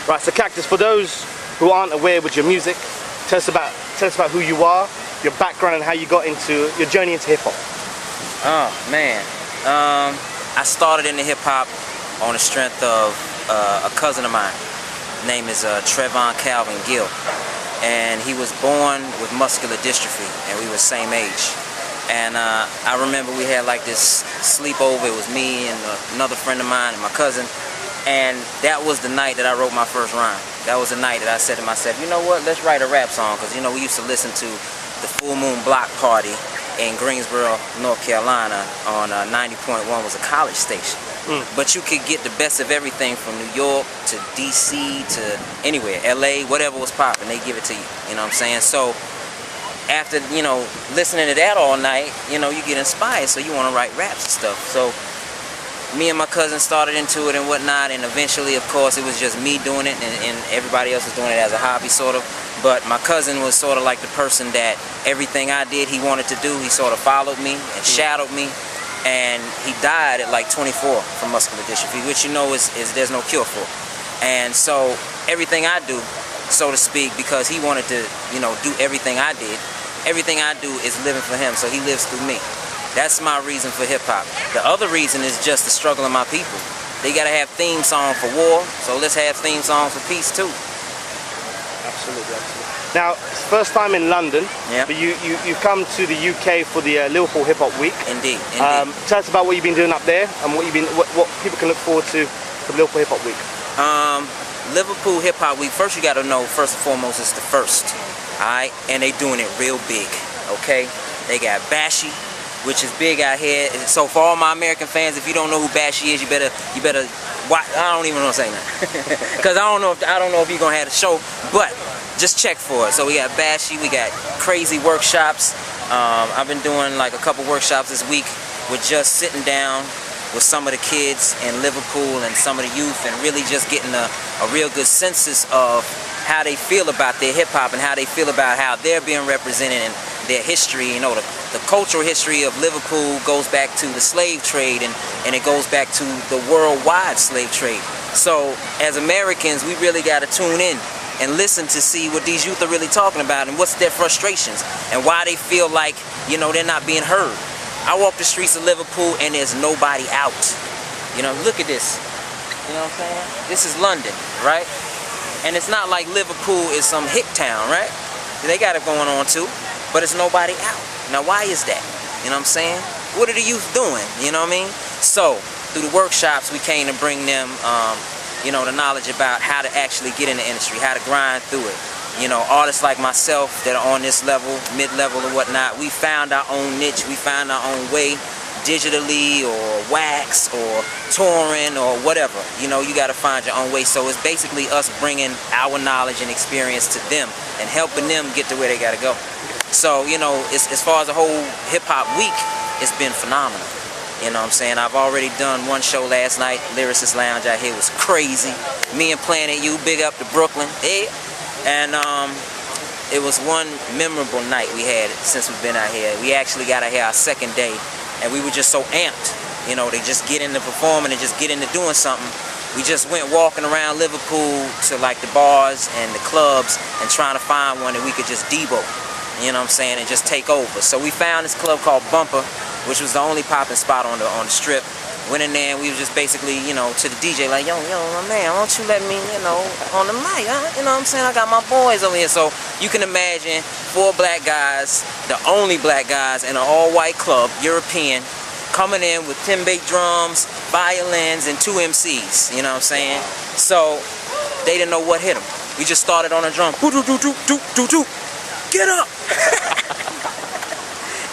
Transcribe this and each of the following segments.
Right, so Caktuz, for those who aren't aware with your music, tell us about who you are, your background, and how you got into your journey into hip hop. Oh man, I started into hip hop on the strength of a cousin of mine. His name is Trevon Calvin Gill, and he was born with muscular dystrophy, and we were the same age. And I remember we had like this sleepover. It was me and another friend of mine and my cousin, and that was the night that I wrote my first rhyme. That was the night that I said to myself, you know what, let's write a rap song, because you know we used to listen to the Full Moon Block Party in Greensboro, North Carolina on 90.1 was a college station. But you could get the best of everything from New York to DC to anywhere, LA, whatever was popping, they give it to you, you know what I'm saying? So after, you know, listening to that all night, you know, you get inspired, so you want to write raps and stuff. So me and my cousin started into it and whatnot, and eventually, of course, it was just me doing it, and everybody else was doing it as a hobby, sort of. But my cousin was sort of like the person that everything I did he wanted to do. He sort of followed me and shadowed me, and he died at like 24 from muscular dystrophy, which you know is there's no cure for. And so everything I do, so to speak, because he wanted to, you know, do everything I did, everything I do is living for him, so he lives through me. That's my reason for hip-hop. The other reason is just the struggle of my people. They gotta have theme song for war, so let's have theme song for peace too. Absolutely, absolutely. Now, it's first time in London, but you've come to the UK for the Liverpool Hip Hop Week. Indeed, indeed. Tell us about what you've been doing up there and what people can look forward to for the Liverpool Hip Hop Week. Liverpool Hip Hop Week, first you gotta know, first and foremost, it's the first, alright? And they doing it real big, okay? They got Bashy, which is big out here. So for all my American fans, if you don't know who Bashy is, you better watch. I don't even want to say that, because I don't know if you're gonna have the show, but just check for it. So we got Bashy, we got crazy workshops. I've been doing like a couple workshops this week with just sitting down with some of the kids in Liverpool and some of the youth, and really just getting a real good census of how they feel about their hip hop and how they feel about how they're being represented and their history. You know, the cultural history of Liverpool goes back to the slave trade, and it goes back to the worldwide slave trade. So as Americans, we really got to tune in and listen to see what these youth are really talking about and what's their frustrations and why they feel like, you know, they're not being heard. I walk the streets of Liverpool and there's nobody out. You know, look at this. You know what I'm saying? This is London, right? And it's not like Liverpool is some hick town, right? They got it going on too, but it's nobody out. Now why is that? You know what I'm saying? What are the youth doing? You know what I mean? So through the workshops, we came to bring them, you know, the knowledge about how to actually get in the industry, how to grind through it. You know, artists like myself that are on this level, mid-level or whatnot, we found our own niche, we found our own way, digitally or wax or touring or whatever. You know, you got to find your own way. So it's basically us bringing our knowledge and experience to them and helping them get to where they got to go. So, you know, as far as the whole hip-hop week, it's been phenomenal. You know what I'm saying? I've already done one show last night, Lyricist Lounge out here. It was crazy. Me and Planet U, big up to Brooklyn. Yeah. And it was one memorable night we had since we've been out here. We actually got out here our second day, and we were just so amped, you know, to just get into performing and just get into doing something. We just went walking around Liverpool to like the bars and the clubs and trying to find one that we could just debo, you know what I'm saying, and just take over. So we found this club called Bumper, which was the only popping spot on the strip. Went in there and we was just basically, you know, to the DJ like, yo, my man, why don't you let me, you know, on the mic, huh? You know what I'm saying? I got my boys over here. So you can imagine 4 black guys, the only black guys in an all-white club, European, coming in with timbre drums, violins, and 2 MCs, you know what I'm saying? So they didn't know what hit them. We just started on a drum, do-do-do-do-do-do-do, get up!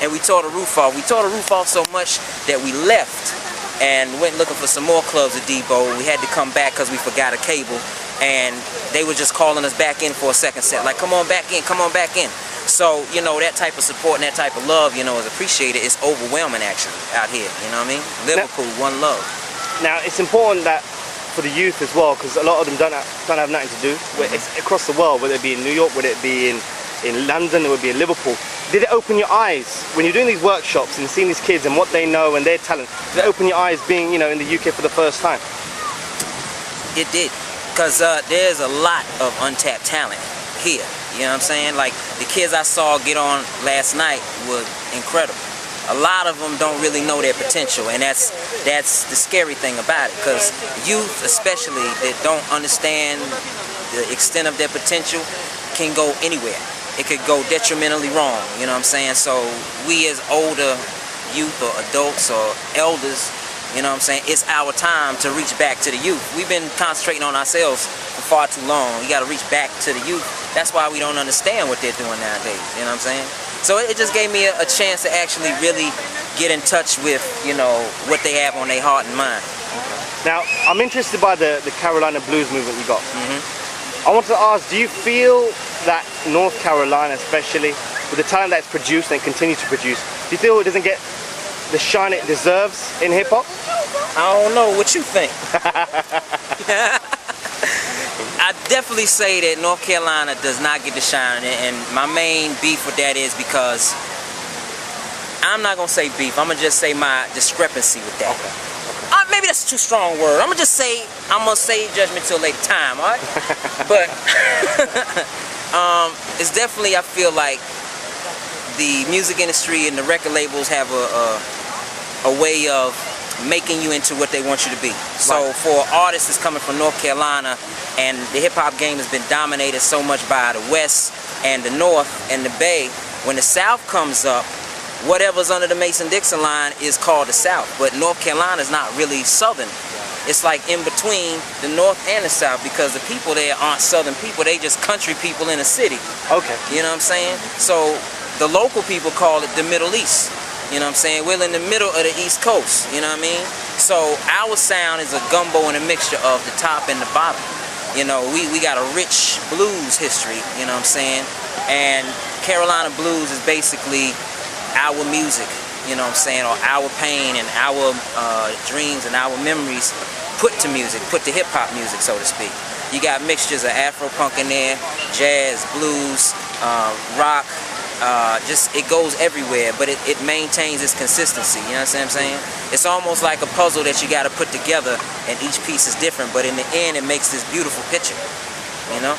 And we tore the roof off. We tore the roof off so much that we left and went looking for some more clubs at Debo. We had to come back because we forgot a cable, and they were just calling us back in for a second set, like, come on back in, come on back in. So, you know, that type of support and that type of love, you know, is appreciated. It's overwhelming, actually, out here, you know what I mean? Liverpool, one love. Now, it's important that for the youth as well, because a lot of them don't have nothing to do. It's across the world, whether it be in New York, whether it be in London, it would be in Liverpool. Did it open your eyes when you're doing these workshops and seeing these kids and what they know and their talent? Did it open your eyes being, you know, in the UK for the first time? It did. Because there's a lot of untapped talent here. You know what I'm saying? Like the kids I saw get on last night were incredible. A lot of them don't really know their potential, and that's the scary thing about it. Because youth, especially, that don't understand the extent of their potential, can go anywhere. It could go detrimentally wrong. You know what I'm saying? So we as older youth or adults or elders, you know what I'm saying, it's our time to reach back to the youth. We've been concentrating on ourselves for far too long. We got to reach back to the youth. That's why we don't understand what they're doing nowadays. You know what I'm saying? So it just gave me a chance to actually really get in touch with, you know, what they have on their heart and mind. Now, I'm interested by the Carolina blues movement you got. I wanted to ask, do you feel that North Carolina, especially, with the talent that's produced and continues to produce, do you feel it doesn't get the shine it deserves in hip-hop? I don't know. What you think? I definitely say that North Carolina does not get the shine, and my main beef with that is because I'm not gonna say beef. I'm gonna just say my discrepancy with that. Okay. Maybe that's a too strong word. I'm gonna say judgment till a later time. All right. But it's definitely, I feel like the music industry and the record labels have a way of making you into what they want you to be. So for artists that's coming from North Carolina, and the hip-hop game has been dominated so much by the West and the North and the Bay, when the South comes up, whatever's under the Mason-Dixon line is called the South. But North Carolina is not really Southern. It's like in between the North and the South, because the people there aren't Southern people, they just country people in a city. Okay. You know what I'm saying? So the local people call it the Middle East. You know what I'm saying? We're in the middle of the East Coast, you know what I mean? So our sound is a gumbo and a mixture of the top and the bottom. You know, we got a rich blues history, you know what I'm saying? And Carolina blues is basically our music, you know what I'm saying? Or our pain and our dreams and our memories put to music, put to hip-hop music, so to speak. You got mixtures of Afro-punk in there, jazz, blues, rock, just it goes everywhere, but it maintains its consistency. You know what I'm saying? It's almost like a puzzle that you got to put together, and each piece is different, but in the end it makes this beautiful picture, you know?